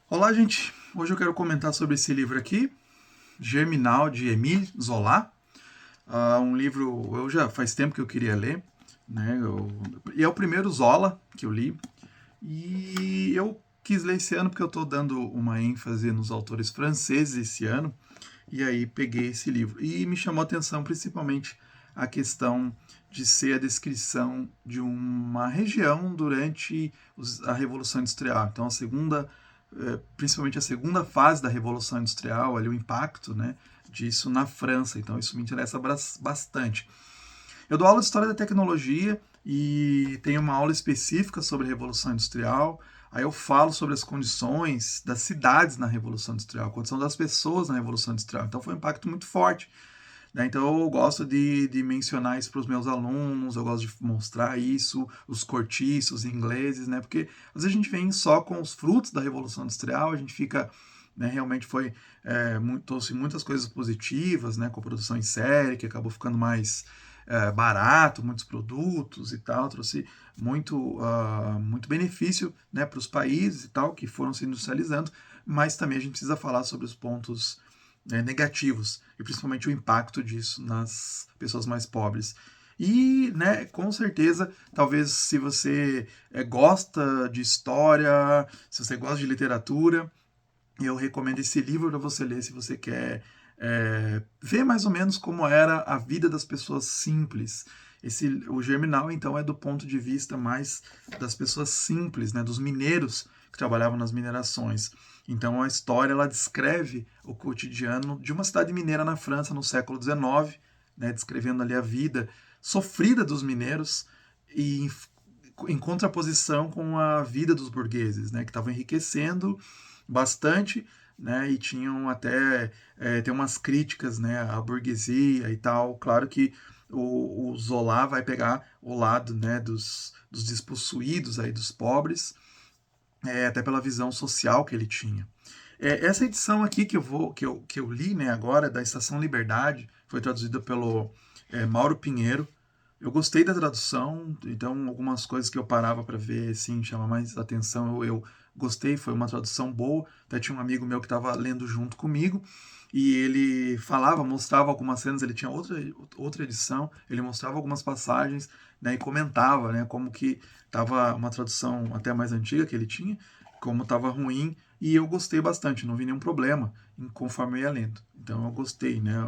Olá, gente. Hoje eu quero comentar sobre esse livro aqui, Germinal, de Émile Zola. Um livro, eu já faz tempo que eu queria ler, né? E é o primeiro Zola que eu li. E eu quis ler esse ano porque eu estou dando uma ênfase nos autores franceses esse ano. E aí peguei esse livro. E me chamou a atenção principalmente a questão de ser a descrição de uma região durante a Revolução Industrial. Então, principalmente a segunda fase da Revolução Industrial, ali o impacto, né, disso na França. Então, isso me interessa bastante. Eu dou aula de História da Tecnologia e tenho uma aula específica sobre a Revolução Industrial. Aí eu falo sobre as condições das cidades na Revolução Industrial, a condição das pessoas na Revolução Industrial. Então foi um impacto muito forte, né? Então eu gosto de mencionar isso para os meus alunos, eu gosto de mostrar isso, os cortiços ingleses, né? Porque às vezes a gente vem só com os frutos da Revolução Industrial, a gente fica, né, realmente trouxe muitas coisas positivas, né, com a produção em série, que acabou ficando mais barato, muitos produtos e tal, trouxe muito benefício, né, para os países e tal, que foram se industrializando, mas também a gente precisa falar sobre os pontos negativos e principalmente o impacto disso nas pessoas mais pobres. E, né, com certeza, talvez se você gosta de história, se você gosta de literatura, eu recomendo esse livro para você ler se você quer ver mais ou menos como era a vida das pessoas simples. O Germinal, então, é do ponto de vista mais das pessoas simples, né, dos mineiros que trabalhavam nas minerações. Então, a história ela descreve o cotidiano de uma cidade mineira na França no século XIX, né, descrevendo ali a vida sofrida dos mineiros e em contraposição com a vida dos burgueses, né, que estavam enriquecendo bastante, né, e tinham até tem umas críticas, né, à burguesia e tal. Claro que o Zola vai pegar o lado, né, dos despossuídos aí, dos pobres, até pela visão social que ele tinha. Essa edição aqui que eu li, né, agora, da Estação Liberdade, foi traduzida pelo Mauro Pinheiro. Eu gostei da tradução, então algumas coisas que eu parava para ver, assim, chama mais atenção, eu gostei, foi uma tradução boa. Até tinha um amigo meu que estava lendo junto comigo, e ele falava, mostrava algumas cenas, ele tinha outra edição, ele mostrava algumas passagens, né, e comentava, né, como que estava uma tradução até mais antiga que ele tinha, como estava ruim, e eu gostei bastante, não vi nenhum problema conforme eu ia lendo. Então eu gostei, né?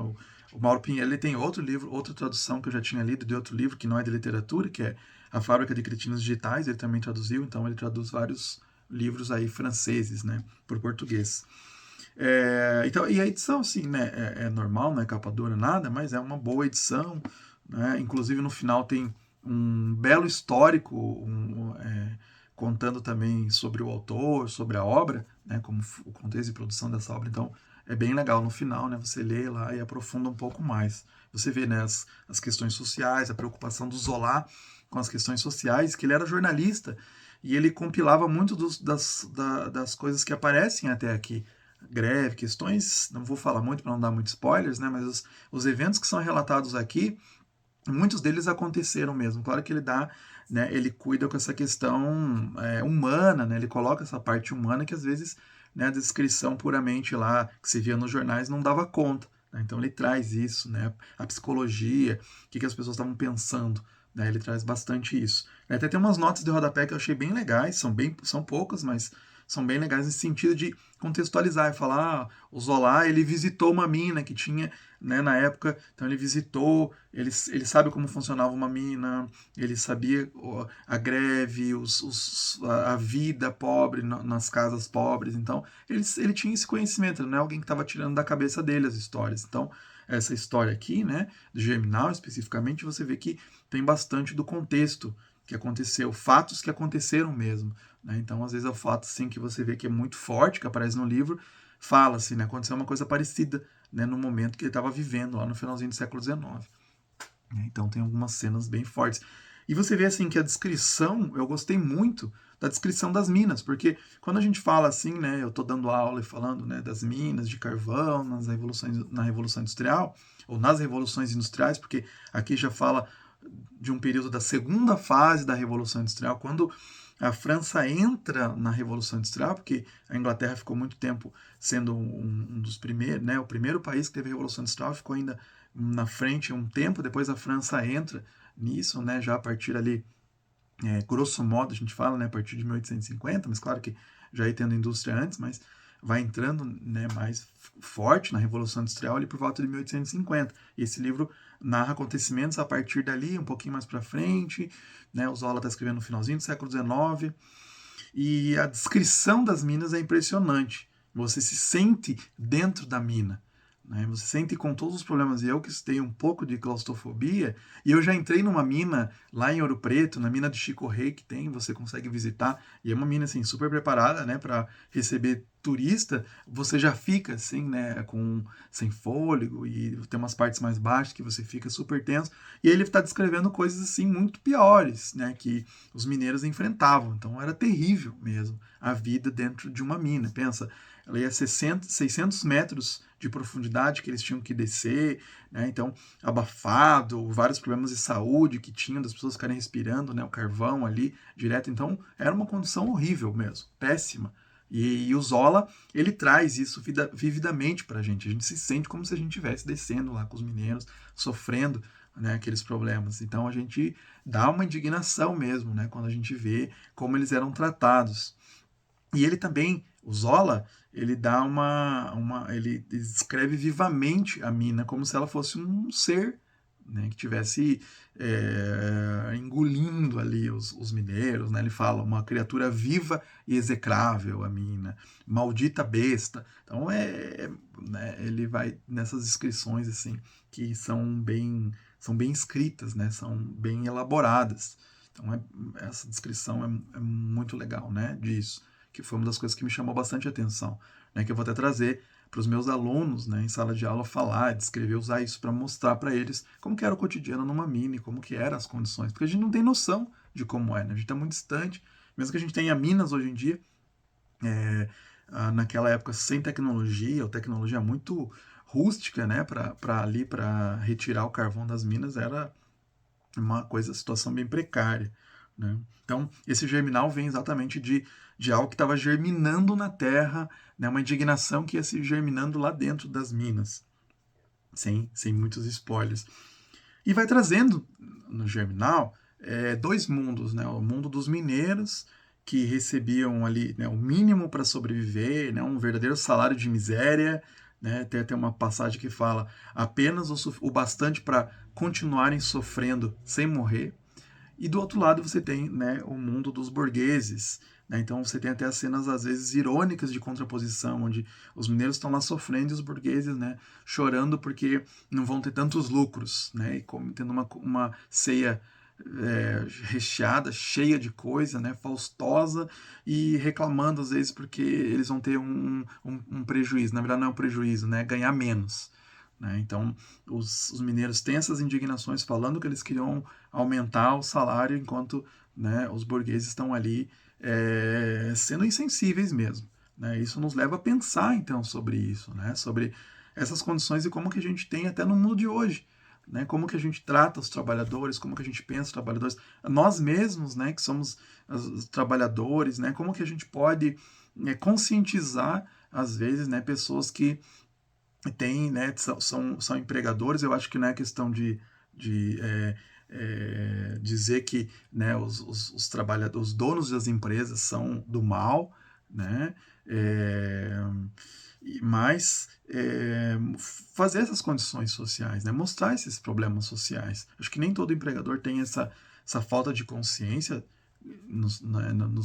O Mauro Pinheiro ele tem outro livro, outra tradução que eu já tinha lido de outro livro que não é de literatura, que é A Fábrica de Cretinos Digitais, ele também traduziu, então ele traduz vários livros aí franceses, né, por português. Então, e a edição, assim, né, é normal, não é capa dura, nada, mas é uma boa edição, né? Inclusive no final tem um belo histórico, contando também sobre o autor, sobre a obra, né, como o contexto de produção dessa obra. Então é bem legal no final, né, você lê lá e aprofunda um pouco mais. Você vê, né, as questões sociais, a preocupação do Zola com as questões sociais, que ele era jornalista e ele compilava muito das coisas que aparecem até aqui. Greve, questões, não vou falar muito para não dar muitos spoilers, né, mas os eventos que são relatados aqui, muitos deles aconteceram mesmo. Claro que ele dá, né, ele cuida com essa questão humana, né, ele coloca essa parte humana que às vezes, né, a descrição puramente lá que se via nos jornais não dava conta. Né? Então ele traz isso, né, a psicologia, o que as pessoas estavam pensando. Né, ele traz bastante isso. Até tem umas notas de rodapé que eu achei bem legais, são poucas, mas são bem legais nesse sentido de contextualizar e falar, o Zola, ele visitou uma mina que tinha, né, na época, então ele visitou, ele sabe como funcionava uma mina, ele sabia a greve, a vida pobre nas casas pobres, então ele tinha esse conhecimento, não é alguém que estava tirando da cabeça dele as histórias. Então, essa história aqui, né, do Germinal especificamente, você vê que tem bastante do contexto que aconteceu, fatos que aconteceram mesmo. Né? Então, às vezes, é o fato assim, que você vê que é muito forte, que aparece no livro, fala-se, né? Aconteceu uma coisa parecida, né, no momento que ele estava vivendo, lá no finalzinho do século XIX. Né? Então, tem algumas cenas bem fortes. E você vê assim que a descrição, eu gostei muito da descrição das minas, porque quando a gente fala assim, né, eu estou dando aula e falando, né, das minas de carvão na Revolução Industrial, ou nas revoluções industriais, porque aqui já fala de um período da segunda fase da Revolução Industrial, quando a França entra na Revolução Industrial, porque a Inglaterra ficou muito tempo sendo um dos primeiros, né, o primeiro país que teve a Revolução Industrial, ficou ainda na frente um tempo, depois a França entra nisso, né, já a partir ali, grosso modo a gente fala, né, a partir de 1850, mas claro que já ia tendo indústria antes, mas vai entrando, né, mais forte na Revolução Industrial ali por volta de 1850. E esse livro narra acontecimentos a partir dali, um pouquinho mais para frente, né, o Zola está escrevendo no finalzinho do século XIX, e a descrição das minas é impressionante. Você se sente dentro da mina, né? Você sente com todos os problemas. E eu que tenho um pouco de claustrofobia, e eu já entrei numa mina lá em Ouro Preto, na mina de Chico Rei que tem, você consegue visitar, e é uma mina assim super preparada, né, para receber turista. Você já fica assim, né, com sem fôlego, e tem umas partes mais baixas que você fica super tenso. E aí ele está descrevendo coisas assim muito piores, né, que os mineiros enfrentavam. Então era terrível mesmo a vida dentro de uma mina. Pensa, ela ia 600 metros de profundidade que eles tinham que descer, né? Então abafado, vários problemas de saúde que tinham, das pessoas ficarem respirando, né, o carvão ali direto. Então era uma condição horrível mesmo, péssima. E o Zola, ele traz isso vividamente para a gente se sente como se a gente estivesse descendo lá com os mineiros, sofrendo, né, aqueles problemas. Então a gente dá uma indignação mesmo, né, quando a gente vê como eles eram tratados. E ele também, o Zola, ele dá ele descreve vivamente a mina como se ela fosse um ser, né, que tivesse engolindo ali os mineiros, né? Ele fala uma criatura viva e execrável, a mina, maldita besta. Então né, ele vai nessas descrições assim que são bem escritas, né? São bem elaboradas. Então essa descrição é muito legal, né? Disso, que foi uma das coisas que me chamou bastante atenção, né? Que eu vou até trazer para os meus alunos, né, em sala de aula, falar, descrever, usar isso para mostrar para eles como que era o cotidiano numa mina, como que eram as condições, porque a gente não tem noção de como é, né? A gente está muito distante, mesmo que a gente tenha minas hoje em dia, naquela época sem tecnologia, ou tecnologia muito rústica, né, para retirar o carvão das minas, era uma coisa, situação bem precária, né? Então, esse germinal vem exatamente de algo que estava germinando na terra, né? Uma indignação que ia se germinando lá dentro das minas, sem muitos spoilers. E vai trazendo no germinal dois mundos, né? O mundo dos mineiros, que recebiam ali, né, o mínimo para sobreviver, né, um verdadeiro salário de miséria, né? Tem até uma passagem que fala apenas o bastante para continuarem sofrendo sem morrer. E do outro lado você tem, né, o mundo dos burgueses, né? Então você tem até as cenas às vezes irônicas de contraposição, onde os mineiros estão lá sofrendo e os burgueses, né, chorando porque não vão ter tantos lucros, né, e tendo uma ceia recheada, cheia de coisa, né, faustosa, e reclamando às vezes porque eles vão ter um prejuízo. Na verdade não é um prejuízo, né, ganhar menos. Né? Então, os mineiros têm essas indignações falando que eles queriam aumentar o salário, enquanto, né, os burgueses estão ali sendo insensíveis mesmo. Né? Isso nos leva a pensar, então, sobre isso, né? Sobre essas condições e como que a gente tem até no mundo de hoje. Né? Como que a gente trata os trabalhadores, como que a gente pensa os trabalhadores, nós mesmos, né, que somos os trabalhadores, né, como que a gente pode conscientizar, às vezes, né, pessoas que tem, né, são empregadores. Eu acho que não é questão de dizer que, né, os trabalhadores, os donos das empresas são do mal, né, mas fazer essas condições sociais, né, mostrar esses problemas sociais. Acho que nem todo empregador tem essa falta de consciência nos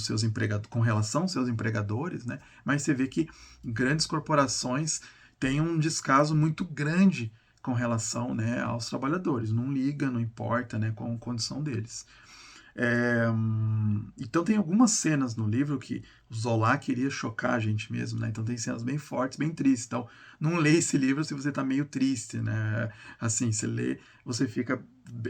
seus empregadores, com relação aos seus empregadores, né, mas você vê que grandes corporações tem um descaso muito grande com relação, né, aos trabalhadores. Não liga, não importa, né, com a condição deles. Então tem algumas cenas no livro que o Zola queria chocar a gente mesmo, né? Então tem cenas bem fortes, bem tristes. Então não lê esse livro se você está meio triste, né? Assim, você lê, você fica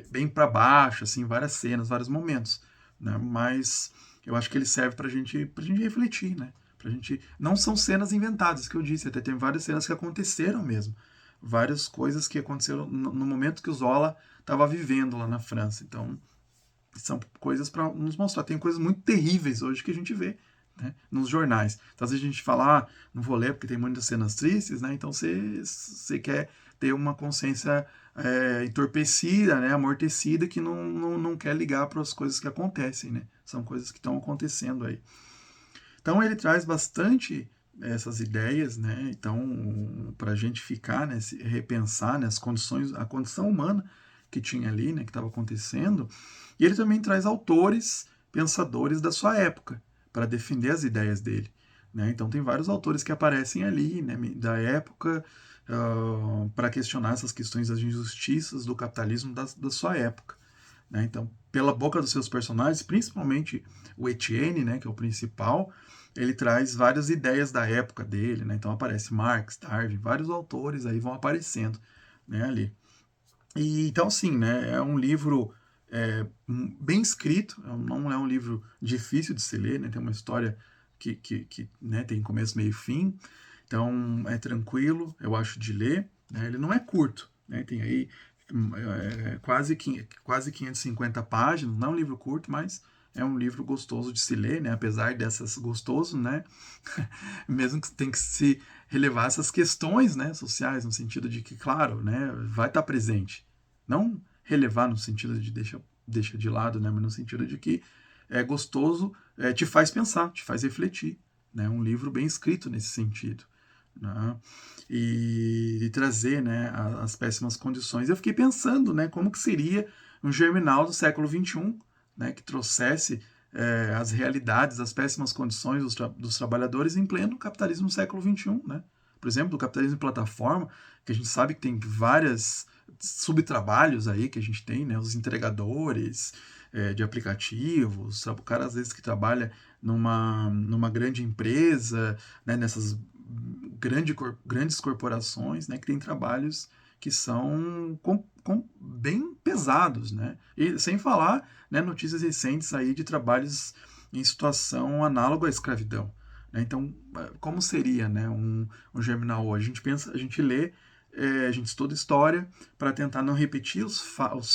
bem para baixo, assim, várias cenas, vários momentos, né? Mas eu acho que ele serve para gente refletir, né? Pra gente, não são cenas inventadas, que eu disse, até tem várias cenas que aconteceram mesmo, várias coisas que aconteceram no momento que o Zola estava vivendo lá na França. Então São coisas para nos mostrar. Tem coisas muito terríveis hoje que a gente vê, né, nos jornais. Então, às vezes a gente fala, não vou ler porque tem muitas cenas tristes, né? Então você quer ter uma consciência entorpecida, né, amortecida, que não quer ligar para as coisas que acontecem, né? São coisas que estão acontecendo aí. Então ele traz bastante essas ideias, né? Então, para a gente ficar, né, repensar, né, as condições, a condição humana que tinha ali, né, que estava acontecendo. E ele também traz autores, pensadores da sua época, para defender as ideias dele. Né? Então tem vários autores que aparecem ali, né, da época, para questionar essas questões das injustiças do capitalismo da sua época. Né? Então, pela boca dos seus personagens, principalmente o Etienne, né, que é o principal, ele traz várias ideias da época dele. Né? Então aparece Marx, Darwin, vários autores aí vão aparecendo, né, ali. E, então, sim, né, é um livro bem escrito, não é um livro difícil de se ler, né, tem uma história que né, tem começo, meio e fim, então é tranquilo, eu acho, de ler. Né, ele não é curto, né, tem aí quase 550 páginas, não é um livro curto, mas é um livro gostoso de se ler, né, apesar dessas gostoso, né, mesmo que tem que se relevar essas questões, né, sociais, no sentido de que, claro, né, vai estar presente. Não relevar no sentido de deixa de lado, né, mas no sentido de que é gostoso, te faz pensar, te faz refletir. Né, um livro bem escrito nesse sentido. Né, e trazer, né, as péssimas condições. Eu fiquei pensando, né, como que seria um Germinal do século XXI, né, que trouxesse as realidades, as péssimas condições dos trabalhadores em pleno capitalismo do século XXI. Né? Por exemplo, do capitalismo de plataforma, que a gente sabe que tem várias subtrabalhos aí que a gente tem, né? Os entregadores de aplicativos, o cara às vezes que trabalha numa grande empresa, né? Nessas grandes corporações, né? Que tem trabalhos que são bem pesados, né? E sem falar, né, notícias recentes aí de trabalhos em situação análoga à escravidão. Né? Então, como seria, né, um germinal hoje? A gente pensa, a gente lê, a gente estuda história para tentar não repetir os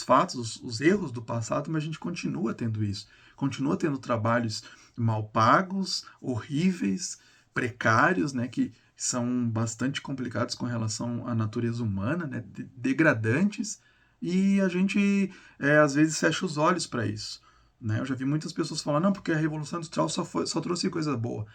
fatos, os erros do passado, mas a gente continua tendo isso. Continua tendo trabalhos mal pagos, horríveis, precários, né, que são bastante complicados com relação à natureza humana, né, degradantes, e a gente às vezes fecha os olhos para isso. Né? Eu já vi muitas pessoas falar, não, porque a Revolução Industrial só trouxe coisa boa.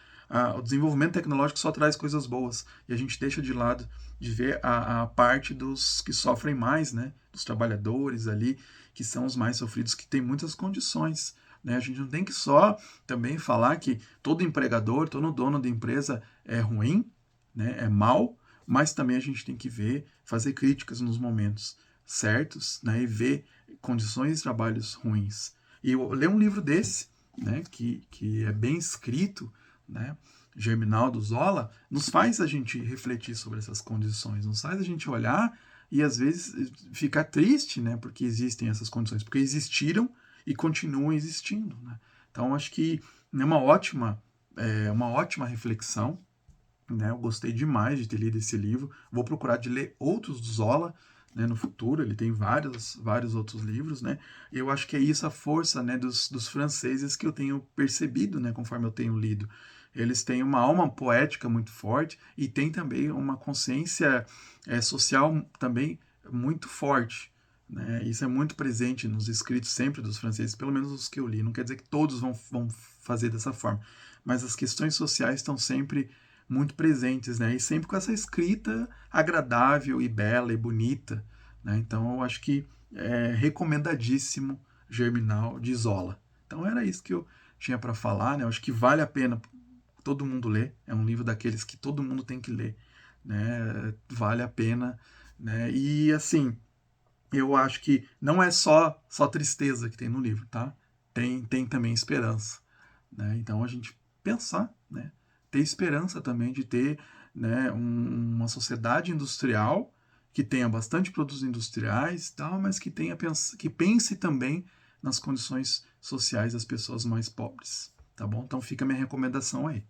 O desenvolvimento tecnológico só traz coisas boas. E a gente deixa de lado de ver a parte dos que sofrem mais, né? Dos trabalhadores ali, que são os mais sofridos, que têm muitas condições. Né? A gente não tem que só também falar que todo empregador, todo dono de empresa é ruim, né? É mal, mas também a gente tem que ver, fazer críticas nos momentos certos, né? E ver condições de trabalhos ruins. E eu ler um livro desse, né? Que é bem escrito, né? Germinal do Zola, nos faz a gente refletir sobre essas condições, nos faz a gente olhar e às vezes ficar triste, né? Porque existem essas condições, porque existiram e continuam existindo, né? Então acho que é uma ótima reflexão. Né? Eu gostei demais de ter lido esse livro. Vou procurar de ler outros do Zola, né, no futuro. Ele tem vários outros livros. Né? E eu acho que é isso a força, né, dos franceses que eu tenho percebido, né, conforme eu tenho lido. Eles têm uma alma poética muito forte e tem também uma consciência social também muito forte. Né? Isso é muito presente nos escritos sempre dos franceses, pelo menos os que eu li. Não quer dizer que todos vão fazer dessa forma, mas as questões sociais estão sempre muito presentes, né? E sempre com essa escrita agradável e bela e bonita, né? Então eu acho que é recomendadíssimo Germinal de Zola. Então era isso que eu tinha para falar, né? Eu acho que vale a pena todo mundo ler. É um livro daqueles que todo mundo tem que ler, né? Vale a pena, né? E assim, eu acho que não é só tristeza que tem no livro, tá? Tem também esperança, né? Então a gente pensar, né? Ter esperança também de ter, né, uma sociedade industrial que tenha bastante produtos industriais, tal, mas que pense também nas condições sociais das pessoas mais pobres, tá bom? Então fica a minha recomendação aí.